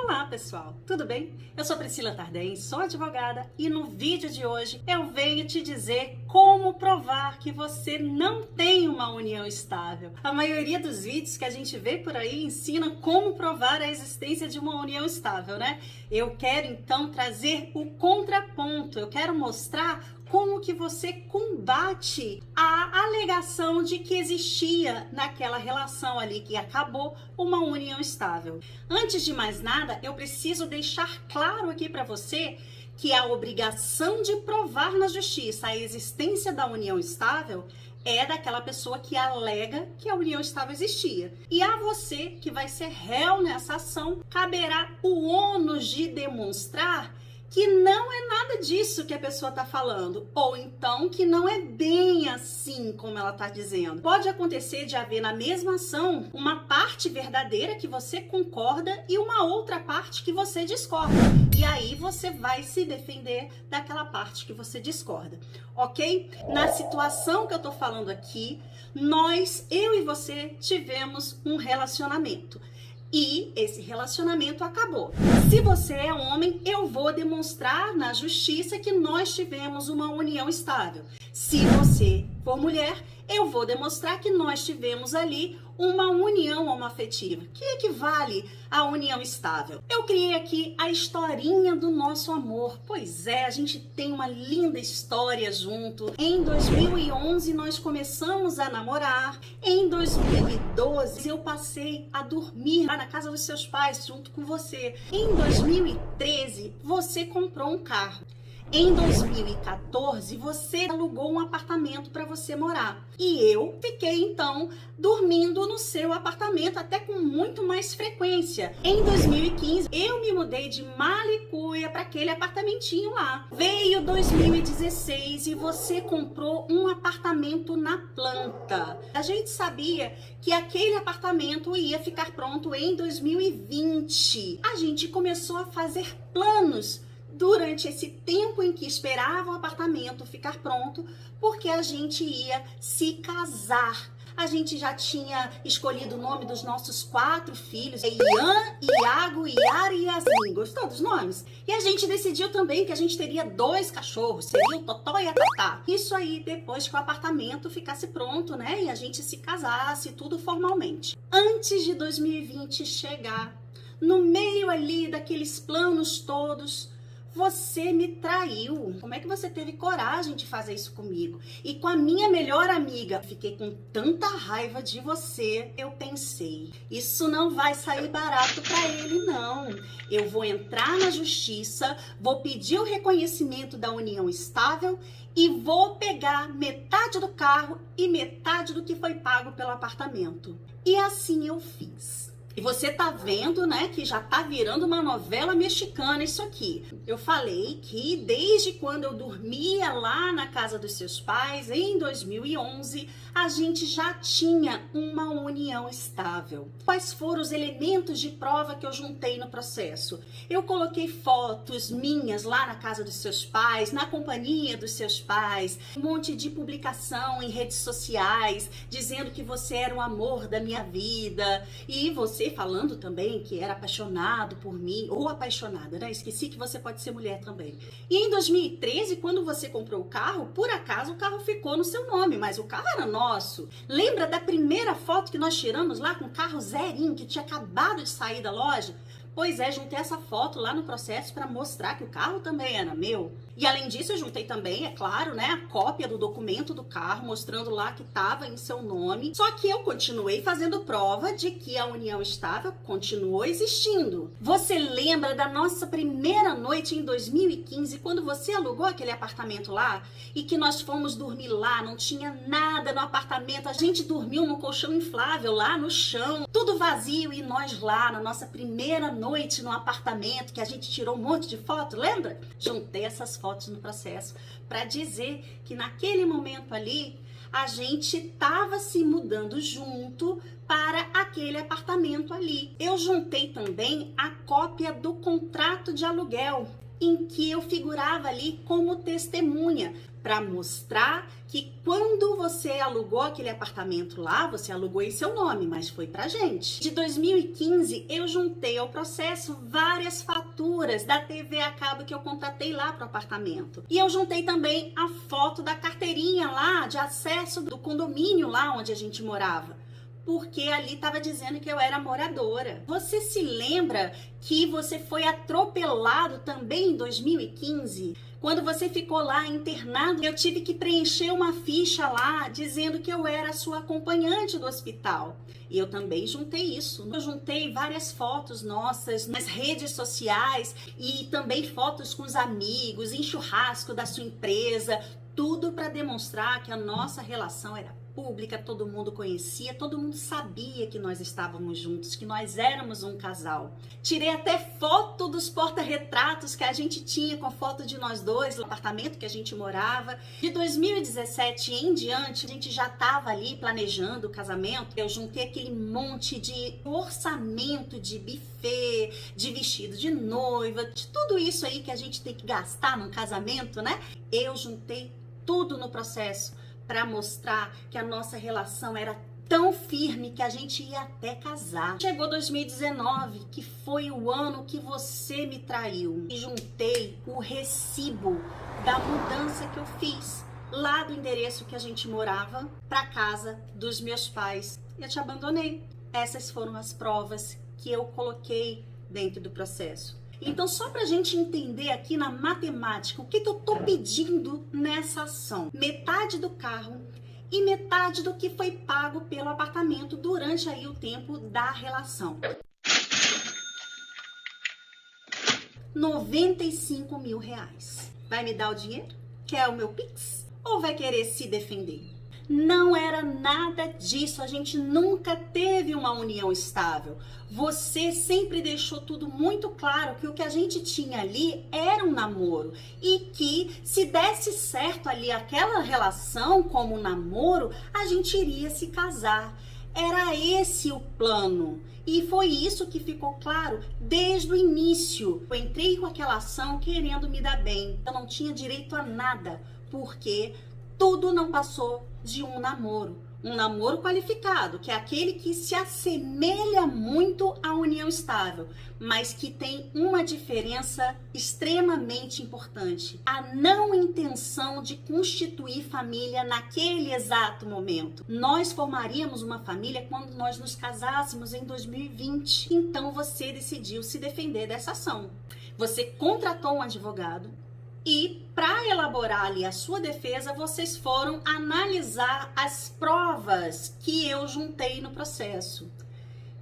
Olá pessoal, tudo bem? Eu sou Priscila Tardem, sou advogada e no vídeo de hoje eu venho te dizer como provar que você não tem uma união estável. A maioria dos vídeos que a gente vê por aí ensina como provar a existência de uma união estável, né? Eu quero então trazer o contraponto, eu quero mostrar como que você combate a alegação de que existia naquela relação ali que acabou uma união estável. Antes de mais nada, eu preciso deixar claro aqui para você que a obrigação de provar na justiça a existência da união estável é daquela pessoa que alega que a união estável existia. E a você, que vai ser réu nessa ação, caberá o ônus de demonstrar que não é nada disso que a pessoa está falando, ou então que não é bem assim como ela está dizendo. Pode acontecer de haver na mesma ação uma parte verdadeira que você concorda e uma outra parte que você discorda. E aí você vai se defender daquela parte que você discorda, ok? Na situação que eu estou falando aqui, eu e você tivemos um relacionamento. E esse relacionamento acabou. Se você é homem, eu vou demonstrar na justiça que nós tivemos uma união estável. Se você for mulher, eu vou demonstrar que nós tivemos ali uma união homoafetiva, que equivale à união estável. Eu criei aqui a historinha do nosso amor. Pois é, a gente tem uma linda história junto. Em 2011 nós começamos a namorar. Em 2012 eu passei a dormir lá na casa dos seus pais junto com você. Em 2013 você comprou um carro. Em 2014, você alugou um apartamento para você morar. E eu fiquei, então, dormindo no seu apartamento até com muito mais frequência. Em 2015, eu me mudei de Malicuia para aquele apartamentinho lá. Veio 2016 e você comprou um apartamento na planta. A gente sabia que aquele apartamento ia ficar pronto em 2020. A gente começou a fazer planos durante esse tempo em que esperava o apartamento ficar pronto, porque a gente ia se casar. A gente já tinha escolhido o nome dos nossos 4 filhos, Ian, Iago, Iara e Yasmin. Gostou dos nomes? E a gente decidiu também que a gente teria 2 cachorros, seria o Totó e a Tatá. Isso aí depois que o apartamento ficasse pronto, né? E a gente se casasse, tudo formalmente. Antes de 2020 chegar, no meio ali daqueles planos todos, você me traiu. Como é que você teve coragem de fazer isso comigo? E com a minha melhor amiga, fiquei com tanta raiva de você, eu pensei, isso não vai sair barato para ele, não. Eu vou entrar na justiça, vou pedir o reconhecimento da união estável e vou pegar metade do carro e metade do que foi pago pelo apartamento. E assim eu fiz. E você tá vendo, né, que já tá virando uma novela mexicana isso aqui. Eu falei que desde quando eu dormia lá na casa dos seus pais, em 2011, a gente já tinha uma união estável. Quais foram os elementos de prova que eu juntei no processo? Eu coloquei fotos minhas lá na casa dos seus pais, na companhia dos seus pais, um monte de publicação em redes sociais, dizendo que você era o amor da minha vida, e você falando também que era apaixonado por mim, ou apaixonada, né? Esqueci que você pode ser mulher também. E em 2013, quando você comprou o carro, por acaso o carro ficou no seu nome, mas o carro era nosso. Lembra da primeira foto que nós tiramos lá com o carro zerinho, que tinha acabado de sair da loja? Pois é, juntei essa foto lá no processo para mostrar que o carro também era meu. E além disso, eu juntei também, é claro, né, a cópia do documento do carro, mostrando lá que estava em seu nome. Só que eu continuei fazendo prova de que a união estável continuou existindo. Você lembra da nossa primeira noite em 2015, quando você alugou aquele apartamento lá? E que nós fomos dormir lá, não tinha nada no apartamento, a gente dormiu num colchão inflável lá no chão, tudo vazio, e nós lá na nossa primeira noite no apartamento, que a gente tirou um monte de foto, lembra? Juntei essas fotos no processo para dizer que naquele momento ali a gente estava se mudando junto para aquele apartamento ali. Eu juntei também a cópia do contrato de aluguel em que eu figurava ali como testemunha para mostrar que quando você alugou aquele apartamento lá, você alugou em seu nome, mas foi pra gente. De 2015, eu juntei ao processo várias faturas da TV a cabo que eu contratei lá pro apartamento. E eu juntei também a foto da carteirinha lá de acesso do condomínio lá onde a gente morava, porque ali estava dizendo que eu era moradora. Você se lembra que você foi atropelado também em 2015? Quando você ficou lá internado, eu tive que preencher uma ficha lá dizendo que eu era sua acompanhante do hospital. E eu também juntei isso. Eu juntei várias fotos nossas nas redes sociais e também fotos com os amigos, em churrasco da sua empresa, tudo para demonstrar que a nossa relação era pública, todo mundo conhecia, todo mundo sabia que nós estávamos juntos, que nós éramos um casal. Tirei até foto dos porta-retratos que a gente tinha com a foto de nós dois no apartamento que a gente morava. De 2017 em diante, a gente já estava ali planejando o casamento. Eu juntei aquele monte de orçamento de buffet, de vestido de noiva, de tudo isso aí que a gente tem que gastar num casamento, né? Eu juntei tudo no processo para mostrar que a nossa relação era tão firme que a gente ia até casar. Chegou 2019, que foi o ano que você me traiu, e juntei o recibo da mudança que eu fiz lá do endereço que a gente morava para casa dos meus pais. Eu te abandonei. Essas foram as provas que eu coloquei dentro do processo. Então, só para a gente entender aqui na matemática, o que eu tô pedindo nessa ação? Metade do carro e metade do que foi pago pelo apartamento durante aí o tempo da relação. 95 mil reais. Vai me dar o dinheiro? Quer o meu Pix? Ou vai querer se defender? Não era nada disso, a gente nunca teve uma união estável. Você sempre deixou tudo muito claro que o que a gente tinha ali era um namoro e que se desse certo ali aquela relação como um namoro, a gente iria se casar. Era esse o plano e foi isso que ficou claro desde o início. Eu entrei com aquela ação querendo me dar bem, eu não tinha direito a nada, porque tudo não passou de um namoro qualificado, que é aquele que se assemelha muito à união estável, mas que tem uma diferença extremamente importante: a não intenção de constituir família naquele exato momento. Nós formaríamos uma família quando nós nos casássemos em 2020. Então você decidiu se defender dessa ação. Você contratou um advogado e, para elaborar ali a sua defesa, vocês foram analisar as provas que eu juntei no processo.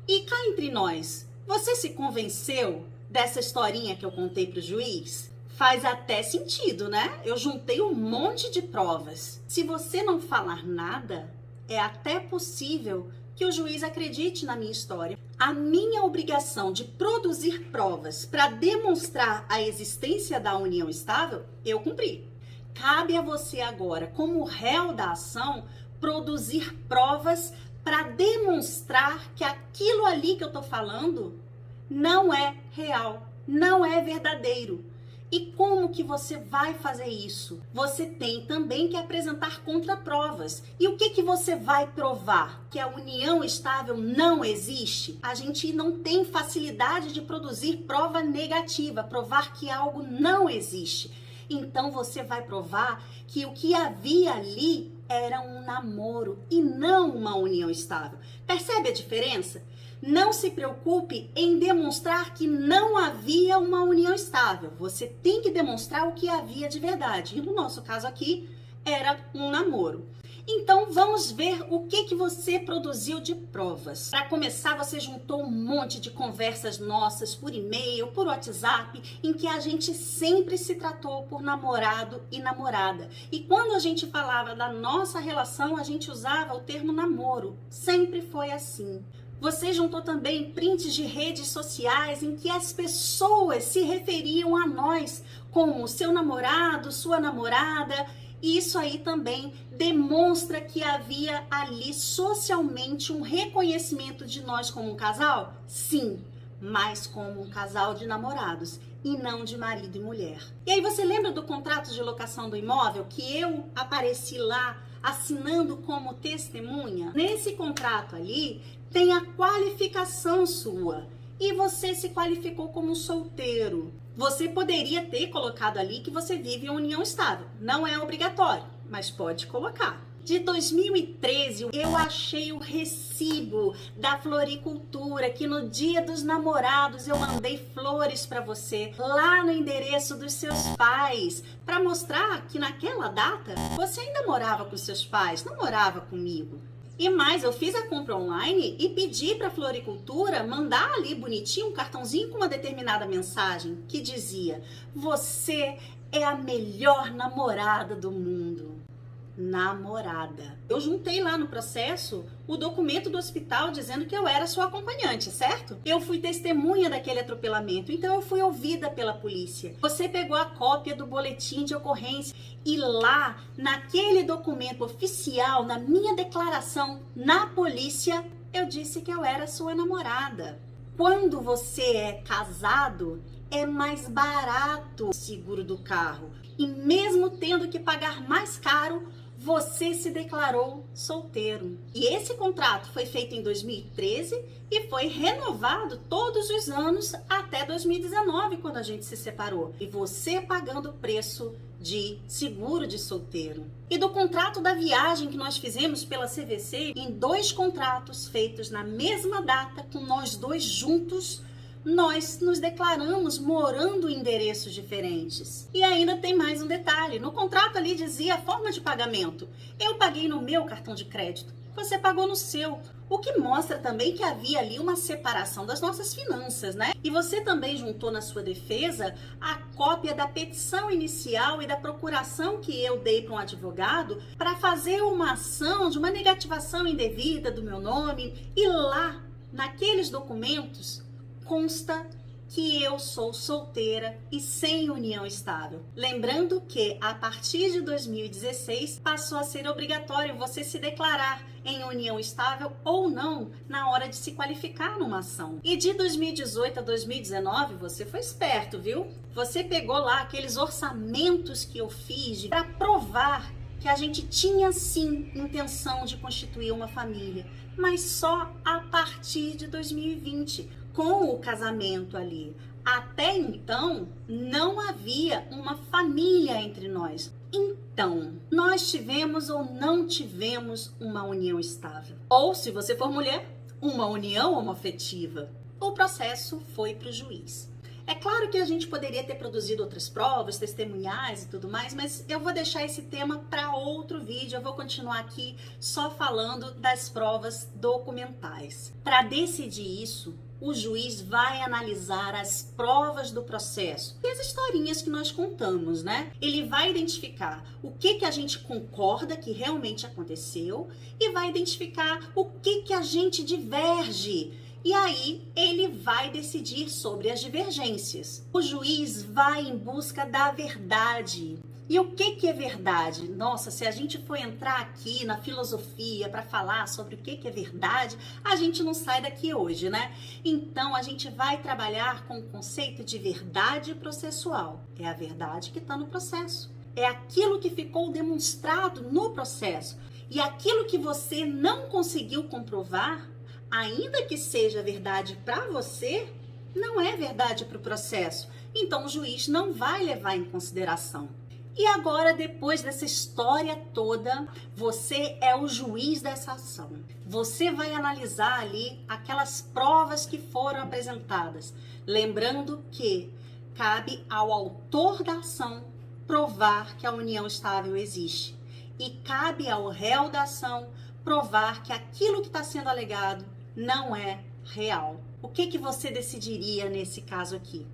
E cá entre nós, você se convenceu dessa historinha que eu contei para o juiz? Faz até sentido, né? Eu juntei um monte de provas. Se você não falar nada, é até possível que o juiz acredite na minha história. A minha obrigação de produzir provas para demonstrar a existência da união estável, eu cumpri. Cabe a você agora, como réu da ação, produzir provas para demonstrar que aquilo ali que eu estou falando não é real, não é verdadeiro. E como que você vai fazer isso? Você tem também que apresentar contraprovas. E o que você vai provar? Que a união estável não existe? A gente não tem facilidade de produzir prova negativa, provar que algo não existe. Então você vai provar que o que havia ali era um namoro e não uma união estável. Percebe a diferença? Não se preocupe em demonstrar que não havia uma união estável. Você tem que demonstrar o que havia de verdade. E no nosso caso aqui, era um namoro. Então, vamos ver o que você produziu de provas. Para começar, você juntou um monte de conversas nossas por e-mail, por WhatsApp, em que a gente sempre se tratou por namorado e namorada. E quando a gente falava da nossa relação, a gente usava o termo namoro. Sempre foi assim. Você juntou também prints de redes sociais em que as pessoas se referiam a nós como seu namorado, sua namorada. E isso aí também demonstra que havia ali socialmente um reconhecimento de nós como um casal? Sim, mas como um casal de namorados e não de marido e mulher. E aí você lembra do contrato de locação do imóvel que eu apareci lá assinando como testemunha? Nesse contrato ali tem a qualificação sua e você se qualificou como solteiro. Você poderia ter colocado ali que você vive em união estável. Não é obrigatório, mas pode colocar. De 2013, eu achei o recibo da floricultura, que no dia dos namorados eu mandei flores para você, lá no endereço dos seus pais, para mostrar que naquela data você ainda morava com seus pais, não morava comigo. E mais, eu fiz a compra online e pedi para a floricultura mandar ali bonitinho um cartãozinho com uma determinada mensagem que dizia: você é a melhor namorada do mundo. Namorada. Eu juntei lá no processo o documento do hospital dizendo que eu era sua acompanhante, certo? Eu fui testemunha daquele atropelamento, então eu fui ouvida pela polícia. Você pegou a cópia do boletim de ocorrência e lá, naquele documento oficial, na minha declaração na polícia, eu disse que eu era sua namorada. Quando você é casado, é mais barato o seguro do carro. E mesmo tendo que pagar mais caro, você se declarou solteiro. E esse contrato foi feito em 2013 e foi renovado todos os anos até 2019, quando a gente se separou. E você pagando o preço de seguro de solteiro. E do contrato da viagem que nós fizemos pela CVC, em 2 contratos feitos na mesma data, com nós 2 juntos, nós nos declaramos morando em endereços diferentes. E ainda tem mais um detalhe, no contrato ali dizia a forma de pagamento. Eu paguei no meu cartão de crédito, você pagou no seu. O que mostra também que havia ali uma separação das nossas finanças, né? E você também juntou na sua defesa a cópia da petição inicial e da procuração que eu dei para um advogado para fazer uma ação de uma negativação indevida do meu nome. E lá, naqueles documentos, consta que eu sou solteira e sem união estável. Lembrando que a partir de 2016 passou a ser obrigatório você se declarar em união estável ou não na hora de se qualificar numa ação. E de 2018 a 2019 você foi esperto, viu? Você pegou lá aqueles orçamentos que eu fiz para provar que a gente tinha sim intenção de constituir uma família, mas só a partir de 2020. Com o casamento ali. Até então, não havia uma família entre nós. Então, nós tivemos ou não tivemos uma união estável. Ou, se você for mulher, uma união homoafetiva. O processo foi para o juiz. É claro que a gente poderia ter produzido outras provas, testemunhais e tudo mais, mas eu vou deixar esse tema para outro vídeo. Eu vou continuar aqui só falando das provas documentais. Para decidir isso, o juiz vai analisar as provas do processo e as historinhas que nós contamos, né? Ele vai identificar o que a gente concorda que realmente aconteceu e vai identificar o que a gente diverge. E aí ele vai decidir sobre as divergências. O juiz vai em busca da verdade. E o que é verdade? Nossa, se a gente for entrar aqui na filosofia para falar sobre o que é verdade, a gente não sai daqui hoje, né? Então, a gente vai trabalhar com o conceito de verdade processual. É a verdade que está no processo. É aquilo que ficou demonstrado no processo. E aquilo que você não conseguiu comprovar, ainda que seja verdade para você, não é verdade para o processo. Então, o juiz não vai levar em consideração. E agora, depois dessa história toda, você é o juiz dessa ação. Você vai analisar ali aquelas provas que foram apresentadas. Lembrando que cabe ao autor da ação provar que a união estável existe. E cabe ao réu da ação provar que aquilo que está sendo alegado não é real. O que você decidiria nesse caso aqui?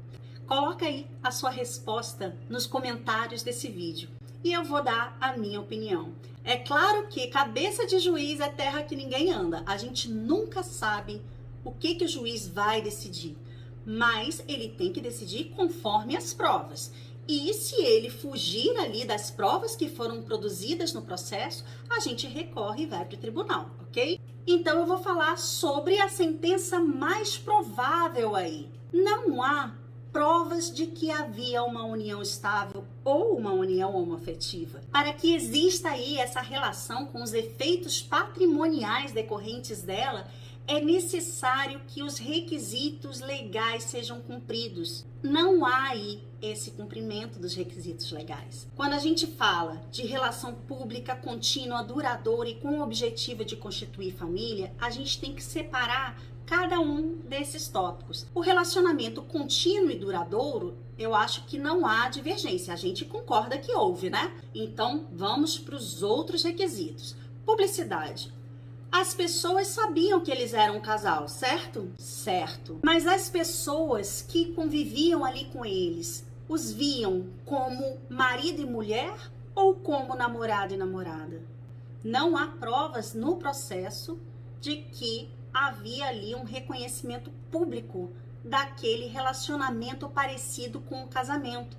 Coloca aí a sua resposta nos comentários desse vídeo e eu vou dar a minha opinião. É claro que cabeça de juiz é terra que ninguém anda. A gente nunca sabe o que o juiz vai decidir, mas ele tem que decidir conforme as provas. E se ele fugir ali das provas que foram produzidas no processo, a gente recorre e vai para o tribunal, ok? Então eu vou falar sobre a sentença mais provável aí. Não há provas de que havia uma união estável ou uma união homoafetiva. Para que exista aí essa relação com os efeitos patrimoniais decorrentes dela, é necessário que os requisitos legais sejam cumpridos. Não há aí esse cumprimento dos requisitos legais. Quando a gente fala de relação pública contínua, duradoura e com o objetivo de constituir família, a gente tem que separar cada um desses tópicos. O relacionamento contínuo e duradouro, eu acho que não há divergência. A gente concorda que houve, né? Então, vamos para os outros requisitos. Publicidade. As pessoas sabiam que eles eram um casal, certo? Certo. Mas as pessoas que conviviam ali com eles, os viam como marido e mulher ou como namorado e namorada? Não há provas no processo de que havia ali um reconhecimento público daquele relacionamento parecido com o casamento.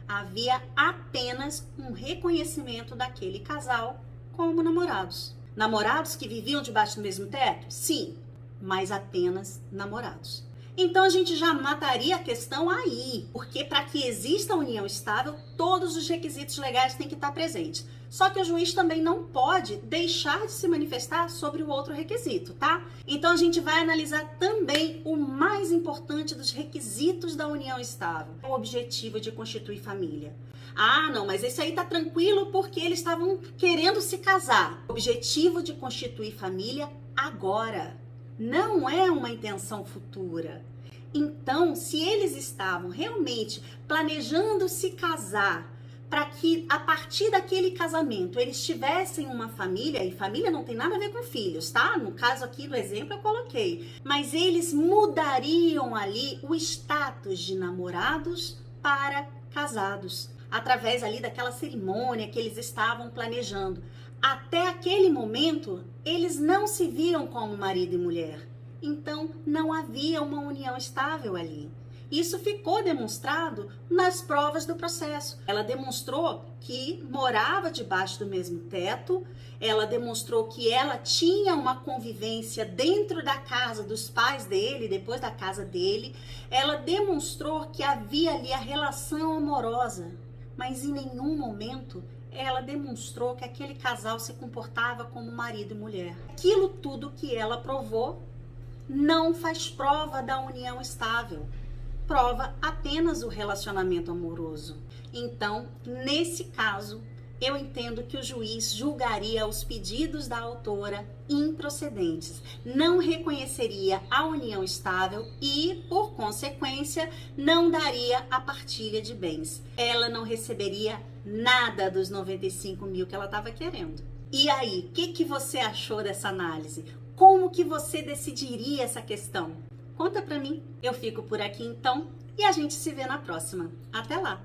Havia apenas um reconhecimento daquele casal como namorados. Namorados que viviam debaixo do mesmo teto? Sim, mas apenas namorados. Então a gente já mataria a questão aí, porque para que exista união estável, todos os requisitos legais têm que estar presentes. Só que o juiz também não pode deixar de se manifestar sobre o outro requisito, tá? Então a gente vai analisar também o mais importante dos requisitos da união estável, o objetivo de constituir família. Ah, não, mas esse aí tá tranquilo porque eles estavam querendo se casar. Objetivo de constituir família agora. Não é uma intenção futura. Então, se eles estavam realmente planejando se casar para que a partir daquele casamento eles tivessem uma família, e família não tem nada a ver com filhos, tá? No caso aqui do exemplo eu coloquei. Mas eles mudariam ali o status de namorados para casados, através ali daquela cerimônia que eles estavam planejando. Até aquele momento, eles não se viam como marido e mulher. Então, não havia uma união estável ali. Isso ficou demonstrado nas provas do processo. Ela demonstrou que morava debaixo do mesmo teto, ela demonstrou que ela tinha uma convivência dentro da casa dos pais dele, depois da casa dele, ela demonstrou que havia ali a relação amorosa, mas em nenhum momento ela demonstrou que aquele casal se comportava como marido e mulher. Aquilo tudo que ela provou não faz prova da união estável, prova apenas o relacionamento amoroso. Então, nesse caso, eu entendo que o juiz julgaria os pedidos da autora improcedentes, não reconheceria a união estável e, por consequência, não daria a partilha de bens. Ela não receberia nada dos 95 mil que ela estava querendo. E aí, o que você achou dessa análise? Como que você decidiria essa questão? Conta pra mim. Eu fico por aqui então e a gente se vê na próxima. Até lá!